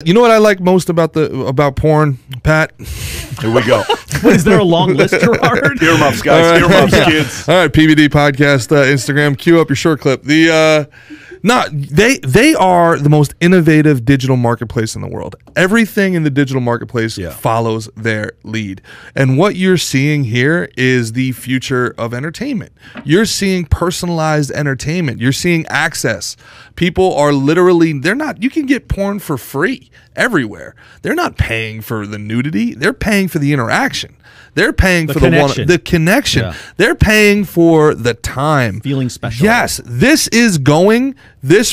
You know what I like most about porn, Pat? Here we go. What, is there a long list, Gerard? Earmuffs, guys. All right. Earmuffs, kids. All right, PBD podcast, Instagram. Cue up your short clip. They are the most innovative digital marketplace in the world. Everything in the digital marketplace follows their lead. And what you're seeing here is the future of entertainment. You're seeing personalized entertainment. You're seeing access. People are literally, you can get porn for free everywhere. They're not paying for the nudity. They're paying for the interaction. They're paying for the connection. Yeah. They're paying for the time. Feeling special. Yes, this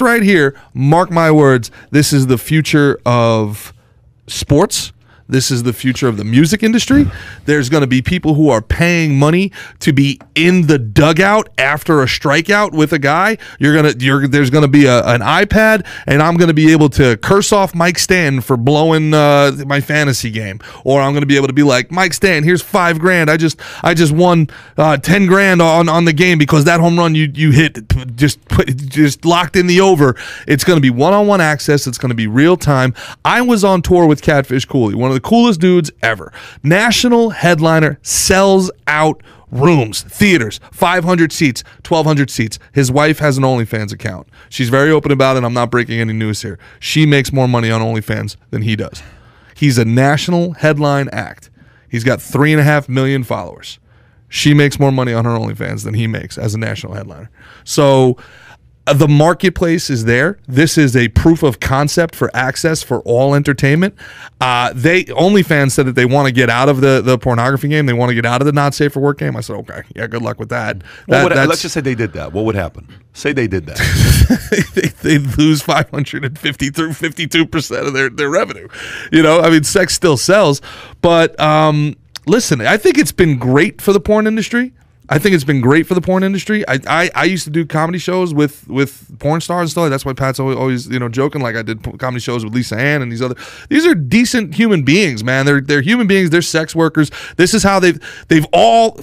right here, mark my words, this is the future of sports. This is the future of the music industry. There's going to be people who are paying money to be in the dugout after a strikeout with a guy. There's going to be an iPad, and I'm going to be able to curse off Mike Stanton for blowing my fantasy game, or I'm going to be able to be like, Mike Stanton, here's $5,000. I just won 10 grand on the game because that home run you hit just locked in the over. It's going to be one-on-one access. It's going to be real time. I was on tour with Catfish Cooley, one of the coolest dudes ever. National headliner, sells out rooms, theaters, 500 seats, 1,200 seats. His wife has an OnlyFans account. She's very open about it. I'm not breaking any news here. She makes more money on OnlyFans than he does. He's a national headline act. He's got 3.5 million followers. She makes more money on her OnlyFans than he makes as a national headliner. So the marketplace is there. This is a proof of concept for access for all entertainment. OnlyFans said that they want to get out of the pornography game. They want to get out of the not safe for work game. I said, okay, yeah, good luck with that. Let's just say they did that. What would happen? Say they did that. they lose 550 through 52% of their revenue. You know, I mean, sex still sells, but listen, I think it's been great for the porn industry. I used to do comedy shows with porn stars and stuff. That's why Pat's always joking. Like, I did comedy shows with Lisa Ann and these are decent human beings, man. They're human beings. They're sex workers. This is how they've all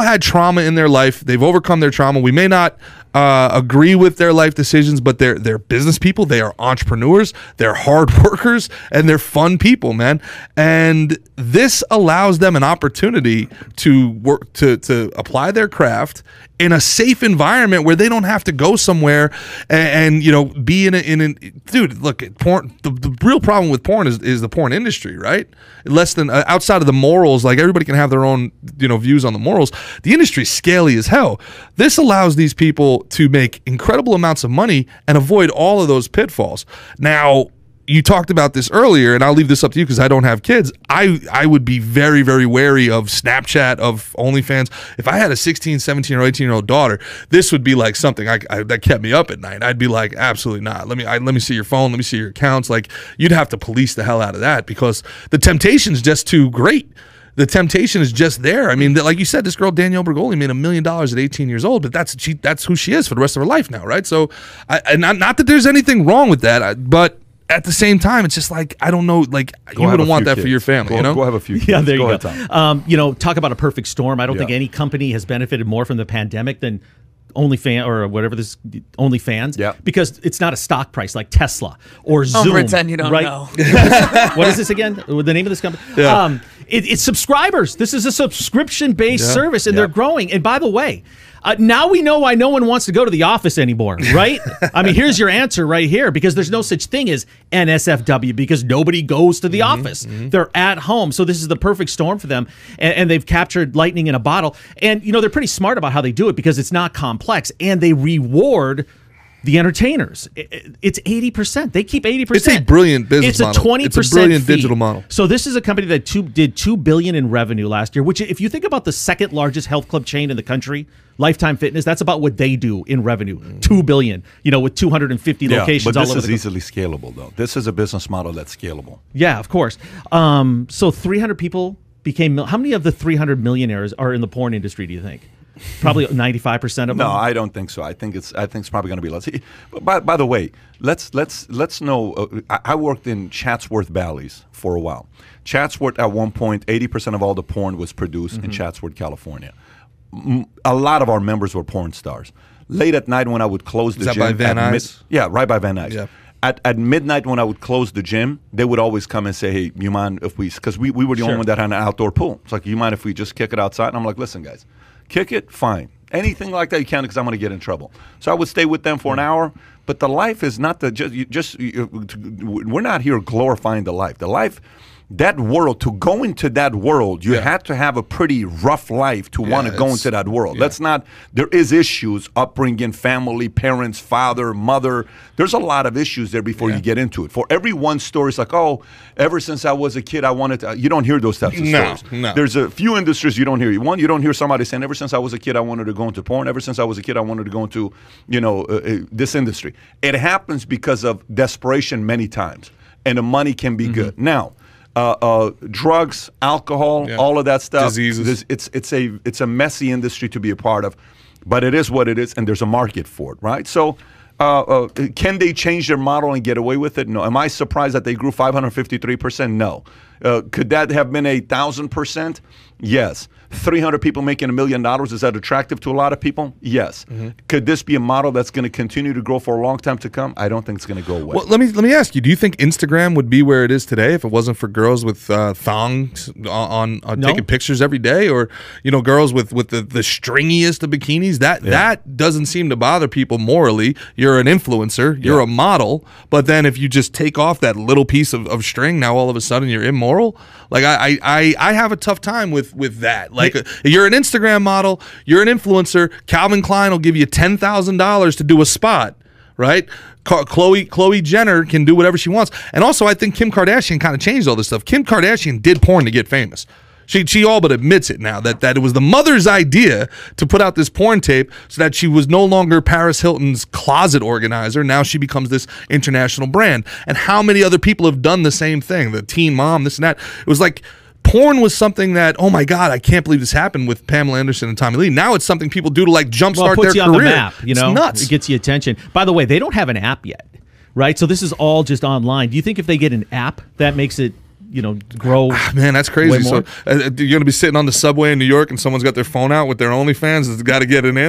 had trauma in their life. They've overcome their trauma. We may not agree with their life decisions, but they're business people. They are entrepreneurs. They're hard workers, and they're fun people, man. And this allows them an opportunity to work to apply their craft in a safe environment where they don't have to go somewhere and be in a dude. Look, porn. The real problem with porn is the porn industry, right? Less than outside of the morals, like everybody can have their own views on the morals. The industry's scaly as hell. This allows these people to make incredible amounts of money and avoid all of those pitfalls. Now, you talked about this earlier, and I'll leave this up to you because I don't have kids. I would be very, very wary of Snapchat, of OnlyFans. If I had a 16, 17, or 18-year-old daughter, this would be like something that kept me up at night. I'd be like, absolutely not. Let me see your phone. Let me see your accounts. Like, you'd have to police the hell out of that because the temptation's just too great. The temptation is just there. I mean, like you said, this girl, Danielle Bergoli, made $1 million at 18 years old, but that's who she is for the rest of her life now, right? So, not that there's anything wrong with that, but at the same time, it's just like, I don't know, like, you wouldn't want that for your family, Go have a few kids. Yeah, there you go. Talk about a perfect storm. I don't think any company has benefited more from the pandemic than OnlyFans or whatever this OnlyFans. Yeah. Because it's not a stock price like Tesla or Zoom. Don't pretend you don't know. What is this again? The name of this company? Yeah. It's subscribers. This is a subscription-based service, and they're growing. And by the way, now we know why no one wants to go to the office anymore, right? I mean, here's your answer right here, because there's no such thing as NSFW because nobody goes to the office. They're at home. So this is the perfect storm for them, and they've captured lightning in a bottle. And, they're pretty smart about how they do it because it's not complex, and they reward the entertainers. It's 80%. They keep 80%. It's a brilliant business model. It's a 20% It's a brilliant fee. digital model. So this is a company that did $2 billion in revenue last year, which if you think about the second largest health club chain in the country, Lifetime Fitness, that's about what they do in revenue. $2 billion, with 250 locations all over the But this is easily scalable, though. This is a business model that's scalable. Yeah, of course. So 300 people became, how many of the 300 millionaires are in the porn industry, do you think? Probably 95% of them. No, I don't think so. I think it's probably going to be less. By the way, let's know. I worked in Chatsworth Valleys for a while. Chatsworth at one point, 80% of all the porn was produced in Chatsworth, California. A lot of our members were porn stars. Late at night when I would close the gym. Is that by Van Nuys? Yeah, right by Van Nuys. Yeah. At midnight when I would close the gym, they would always come and say, "Hey, you mind if we?" Because we were the only one that had an outdoor pool. It's like, "You mind if we just kick it outside?" And I'm like, "Listen, guys, kick it, fine. Anything like that you can, because I'm going to get in trouble." So I would stay with them for an hour. But the life is not we're not here glorifying the life. The life. That world, to go into that world, you had to have a pretty rough life to want to go into that world. Let's not, there is issues, upbringing, family, parents, father, mother. There's a lot of issues there before you get into it. For every one story, it's like, oh, ever since I was a kid, I wanted to, you don't hear those types of stories. No. There's a few industries you don't hear. One, you don't hear somebody saying, ever since I was a kid, I wanted to go into porn. Ever since I was a kid, I wanted to go into, this industry. It happens because of desperation many times. And the money can be good. Now, drugs, alcohol, all of that stuff. Diseases. It's a messy industry to be a part of, but it is what it is, and there's a market for it, right? So, can they change their model and get away with it? No. Am I surprised that they grew 553%? No. Could that have been 1,000%? Yes. 300 people making $1 million, is that attractive to a lot of people? Yes. Could this be a model that's going to continue to grow for a long time to come? I don't think it's going to go away. Well, let me ask you, do you think Instagram would be where it is today if it wasn't for girls with thongs on taking pictures every day, or girls with the stringiest of bikinis? That doesn't seem to bother people morally. You're an influencer, you're a model, but then if you just take off that little piece of string, now all of a sudden you're immoral. Like I have a tough time with that. Like, you're an Instagram model, you're an influencer. Calvin Klein will give you $10,000 to do a spot, right? Khloe Jenner can do whatever she wants. And also, I think Kim Kardashian kind of changed all this stuff. Kim Kardashian did porn to get famous. She all but admits it now that it was the mother's idea to put out this porn tape so that she was no longer Paris Hilton's closet organizer. Now she becomes this international brand. And how many other people have done the same thing? The teen mom, this and that. It was like, porn was something that, oh my God, I can't believe this happened with Pamela Anderson and Tommy Lee. Now it's something people do to like jumpstart their career. It puts you on the map, It's nuts. It gets you attention. By the way, they don't have an app yet, right? So this is all just online. Do you think if they get an app, that makes it, grow? Man, that's crazy. Way more? So you're going to be sitting on the subway in New York and someone's got their phone out with their OnlyFans. It's got to get it in.